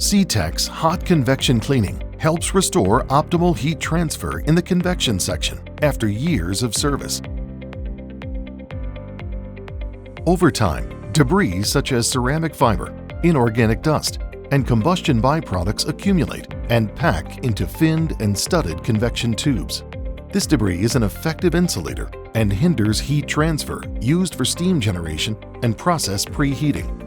Cetek's hot convection cleaning helps restore optimal heat transfer in the convection section after years of service. Over time, debris such as ceramic fiber, inorganic dust, and combustion byproducts accumulate and pack into finned and studded convection tubes. This debris is an effective insulator and hinders heat transfer used for steam generation and process preheating.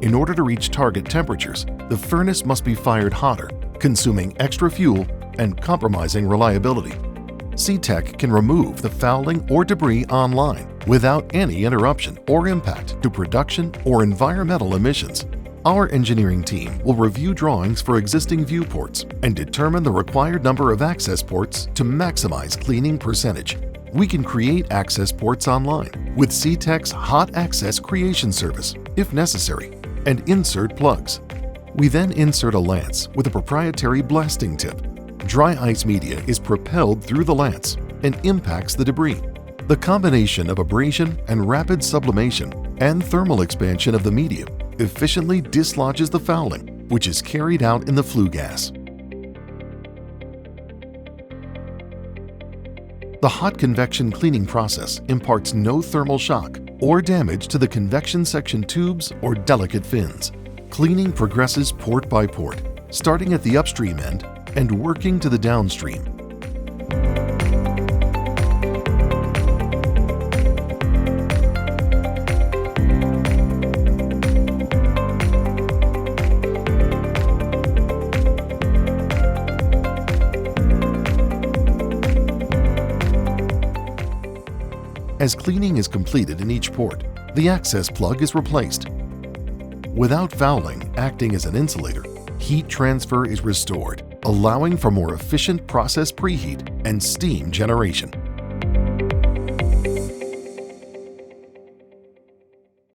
In order to reach target temperatures, the furnace must be fired hotter, consuming extra fuel and compromising reliability. Cetek can remove the fouling or debris online without any interruption or impact to production or environmental emissions. Our engineering team will review drawings for existing viewports and determine the required number of access ports to maximize cleaning percentage. We can create access ports online with Cetek's Hot Access Creation Service, if necessary, and insert plugs. We then insert a lance with a proprietary blasting tip. Dry ice media is propelled through the lance and impacts the debris. The combination of abrasion and rapid sublimation and thermal expansion of the media efficiently dislodges the fouling, which is carried out in the flue gas. The hot convection cleaning process imparts no thermal shock or damage to the convection section tubes or delicate fins. Cleaning progresses port by port, starting at the upstream end and working to the downstream. As cleaning is completed in each port, the access plug is replaced. Without fouling acting as an insulator, heat transfer is restored, allowing for more efficient process preheat and steam generation.